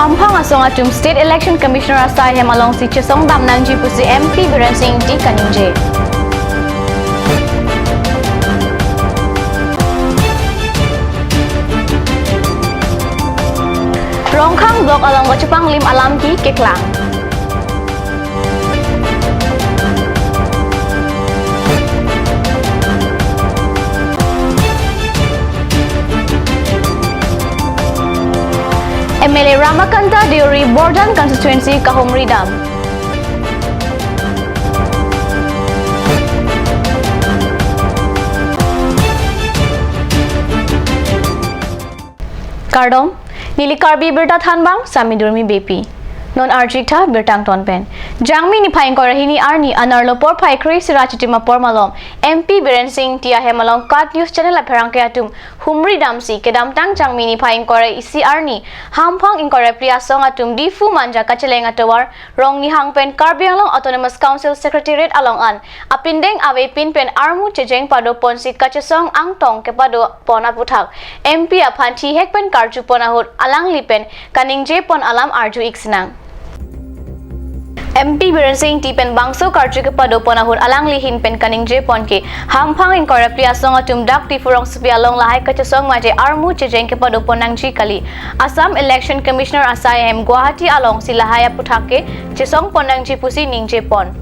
Hampang asong atum State Election Commissioner asai hemalong si Chesong Damnang Jipusi MP Biren Singh di Kaningje. Rongkhang Blok along Gachupang Lim Alam ki Keklang. MLA Ramakanta Deori Bordan Constituency Kahumri Dam. Kardom Nilikarbi Birta Thanbang Samidurmi Bepi Non Arjikta Birtang Tonpen Jangmi ni Paing Korahini Arni Anarlo Por Pai Kri Sirachitima Por Malom MP Biren Singh Tia Hemalong Kat News Channel Aperangke Atum Humri Damsi Kedam Tang Jangmi ni Paing Kore Isi Arni Hampang Inkore Priya Song Atum Difu Manja Kacheleng Atawar Rong ni Hangpen Karbianglong Autonomous Council Secretariat Along An Apindeng Ave Pinpen Armu Chejeng Pado Ponsit Kachesong Angtong Kepado Pona Puthak MP Aphanti Hekpen Karju Ponahut Alang Lipen Kaningje Pon Alam Arju Iksinang MP Biren Singh Tipen Bangso Karju Kepado Ponahut Alang Lihin Pen Kaningje Ponke Hampang Inkore Priya Song Atum Dak Tifurong Supialong Lahai Kachesong Maje Armu Chejeng Kepado Ponangji Kali Assam Election Commissioner Asai Guwahati Along Silahaya Puthake Chesong Ponangji Pusi Ningje Pon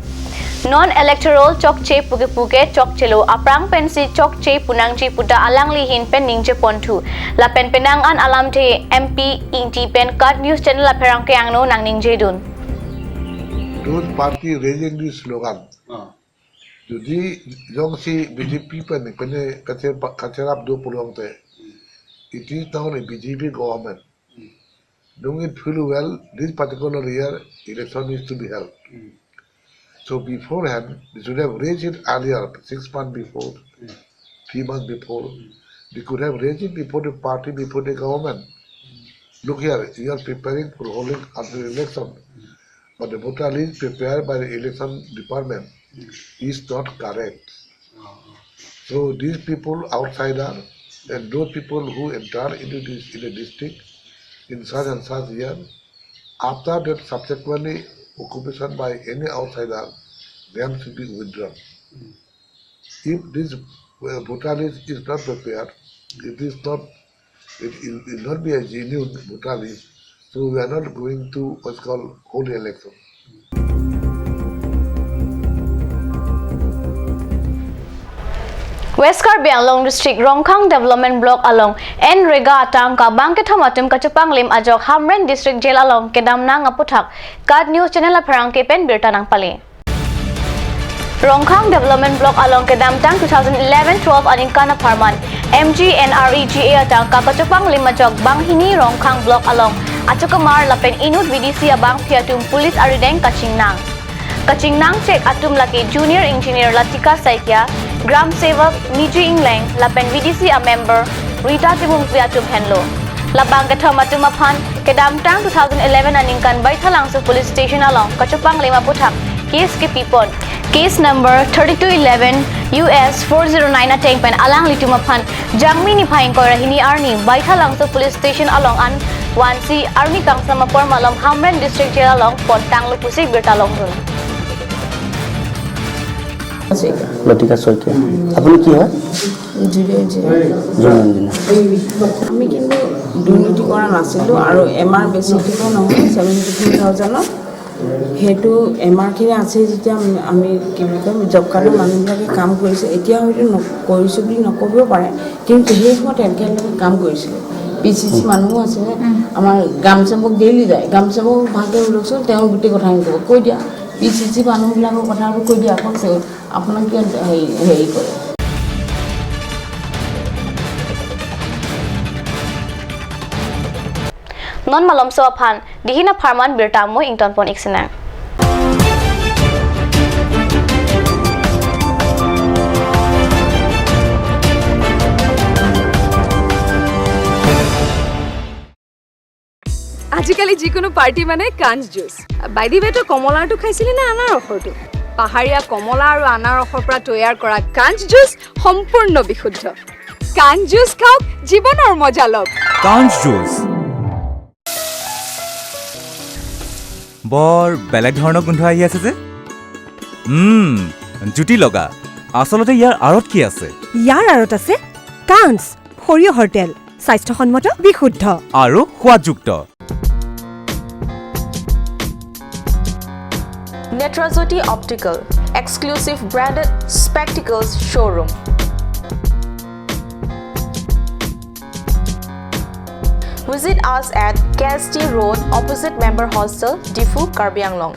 Non-electoral Chok Che Puke Puke Chok Chelo Aprang Pensi Chok Che Punangji Puta Alang Lihin Pen Ningje Pontu La Pen Penangan Alam Te MP Inti Pen Kat News Channel Aperangke Angno Nang Ningje Dun Those party raising this slogan. Jadi jong si BJP pen kacerap do pulong te. It is now a BJP government. Doing it fully well, this particular year election is to be held. So beforehand, they should have raised it earlier, 6 months before, 3 months before. They could have raised it before the party, before the government. Look here, you are preparing for holding after the election. But the voter list prepared by the election department is not correct. So these people outsider and those people who enter into this in the district in such and such year, after that subsequently occupation by any outsider, them should be withdrawn. If this voter list is not prepared, it will not be a genuine voter list. So we are not going to what's called holy election. West Karbi Anglong District Rongkhang Development Block along Nrega Atang ka Bangket Hamatum Kachupang Lim Ajok Hamren District Jail along Kedam Nang Aputhak Kat News Channel Aperangke Pen Birta Nang Pali Rongkhang Development Block along Kedam Tang 2011-12 Aningkana Parman MGNREGA Atang ka Kachupang Lim Ajok Banghini Rongkhang Block along Achukamar Lapen Inut VDC Abang Piatum Police Arideng Kachingnang Cek Atum Laki Junior Engineer Latika Saikia Gram Sevak Niji Ingleng Lapen VDC a member Rita Tibung Piatum Henlo Labang Gatham Atum Aphan Kedam Tang 2011 Aningkan Baithalangsu Police Station along Kachupang Lima Puthak Case Kipipon Case number 3211 US 409 Ateng Pen Alang Litumaphan Jangmi ni Phaing Korahini Arni Baithalangsu Police Station along an 1C Army Kangsama Por Malom Hamren District Jail along Pontang Lupusi Birtalong Dun লতিকা শইকীয়া আপুনি কি হয় আমি কিন্তু দুৰ্নীতি কৰা নাছিলোঁ আৰু এমআৰ বেছি দিব নহয় 72,000 হেতু এমআৰখিনি আছে যেতিয়া আমি কি কম জব কাৰ্ডৰ মানুহবিলাকে কাম কৰিছে এতিয়া হয়তো কৰিছোঁ বুলি নক'ব পাৰে কিন্তু সেই সময়ত একেলগে কাম কৰিছিল পিচিচি মানুহো আছে আমাৰ গামচেবক ডেইলি যায় গামচেবক ভালকৈ ওলাইছোঁ তেওঁ গোটেই কথা ক'ব কৈ দিয়া পিচিচি মানুহবিলাকৰ কথাবোৰ কৈ দিয়া আকৌ আপোনাক কি হেৰি কৰে Non Malom So Aphan Dihina Parman Birta Mo Ington Pon Iksina আজিকালি যিকোনো পাৰ্টি মানে কাঞ্জ জুচ বাই দি বেটো কমলাটো খাইছিলি না আনাৰসৰটো পাহাৰীয়া কমলা আৰু আনাৰসৰ পৰা তৈয়াৰ কৰা কাঞ্জ জুচ সম্পূৰ্ণ বিশুদ্ধ কাঞ্জ জুচ খাওক জীৱনৰ মজা লওক কাঞ্জ জুচ বৰ বেলেগ ধৰণৰ গোন্ধ আহি আছে যে জুতি লগা আচলতে ইয়াৰ আঁৰত কি আছে ইয়াৰ আঁৰত আছে কাঞ্চ সৰিয়হৰ তেল স্বাস্থ্যসন্মত বিশুদ্ধ আৰু সোৱাদযুক্ত Netrajyoti Optical, exclusive branded spectacles showroom. Visit us at KST Road, opposite Member Hostel, Difu, Karbi Anglong.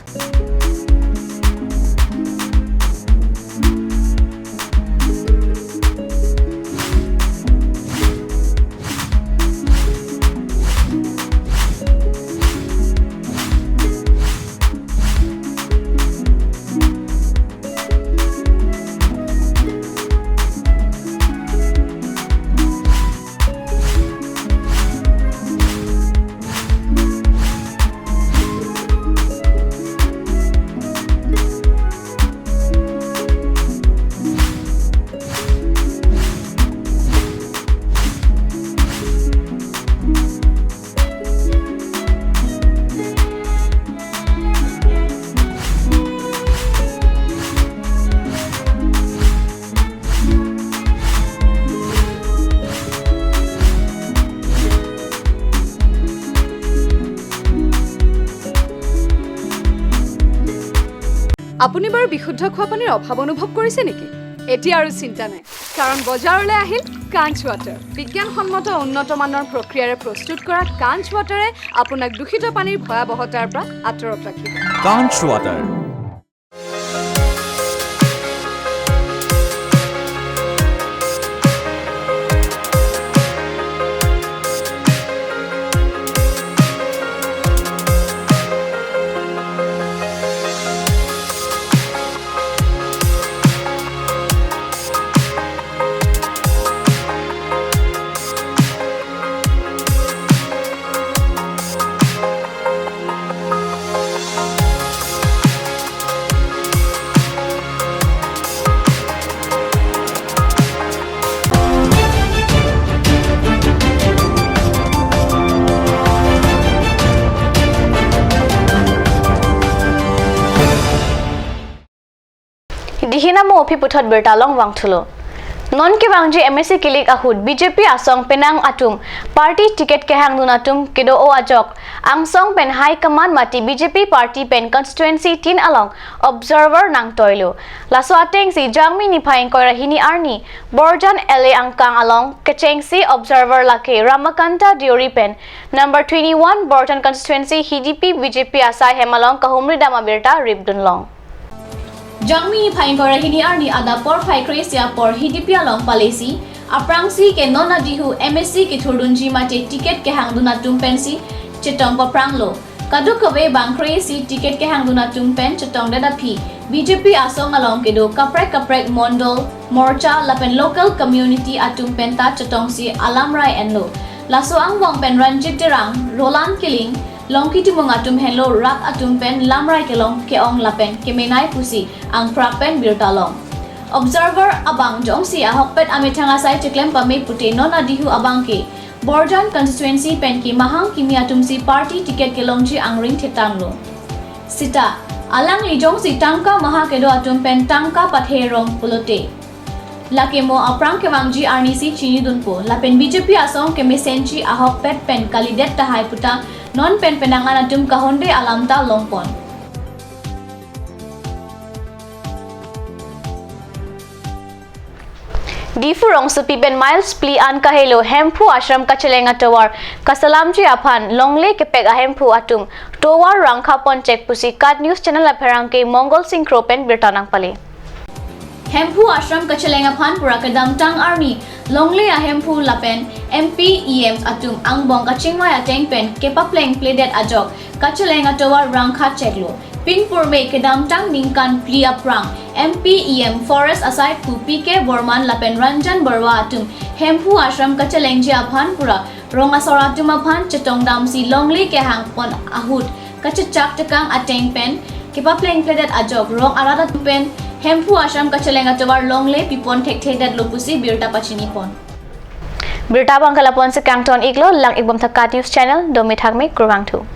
আপুনি বাৰু বিশুদ্ধ খোৱা পানীৰ অভাৱ অনুভৱ কৰিছে নেকি এতিয়া আৰু চিন্তা নাই কাৰণ বজাৰলৈ আহিল কাঞ্চ ৱাটাৰ বিজ্ঞানসন্মত উন্নত মানৰ প্ৰক্ৰিয়াৰে প্ৰস্তুত কৰা কাঞ্চ ৱাটাৰে আপোনাক দূষিত পানীৰ ভয়াৱহতাৰ পৰা আঁতৰত ৰাখিব কাঞ্চ water Dihina mo opi puthot bertalong wangthulo. Non ke wangji MSC kilik ahud BJP asong penang atum party ticket ke hang dunatum kedo o ajok angsong pen high command mati BJP party pen constituency tin along observer nang toilo laso ateng si jangmi ni phaing ko rahini arni borjan LA angkang along kecheng si observer lake Ramakanta Diori pen number 21 Borjan constituency HDP BJP asai hemalong kahumri dama birta ribdunlong Jangmi phaingkora hini arni ada por phaikresia por hidipia long palesi aprangsi ke nona dihu MSC ke thurdunji mate ticket ke hangduna tumpensi chetong papranglo kadukawe bangkresi ticket ke hangduna tumpen chetong dadapi BJP asong along kedo kaprek mondol morcha lapen local community atumpen ta chetong si alamrai enlo laso ang wong pen ranjit terang Roland Killing Longki tu mengatum hello rak atum pen lamrai kelong keong lapen kemenai pusi ang prapen birtalong. Observer abang jong si ahok pet ametanga sai ceklem pame pute non adihu abang ke. Borjan constituency pen ki mahang kimi atum si party ticket kelong ji ang ring thetang lo. Sita alang lijong si tangka maha kedo atum pen tangka patherong pulote. Lake mo aprang kemangji arni si chini dunpo lapen BJP asong kemesenchi ahok pet pen kalidet tahai puta non pen penangan atum kahonde alam ta longpon Difurong supi ben miles pli an kahelo hempu ashram kachelenga towar kasalamji aphan longle kepek ahempu atum towar rangkha pon check pusi kat news channel apherang ke Mongol Singh Kropen birtanang pale Hempu ashram kachelenga phan pura kadam tang army longle ahempu lapen MP EM atum angbong kachingma ateng pen kepa pleng pledet ajok kachelenga towar rangkha cheklo Pingpur me kedam tang ningkan pli aprang MP EM Forest aside ku PK Borman lapen Ranjan Barwa atum hempu ashram kachelengji aphan pura ronga soratum aphan chetong dam si longle ke hang pon ahut kachachak tekang ateng pen kepa pleng pledet ajok rong arada pen Hempu ashram kachelenga towar longle pipon thek lopusi birta pachini pon Birta bangkala pon se kangton iglo lang ibom thakat news channel domi thakme kurwang thu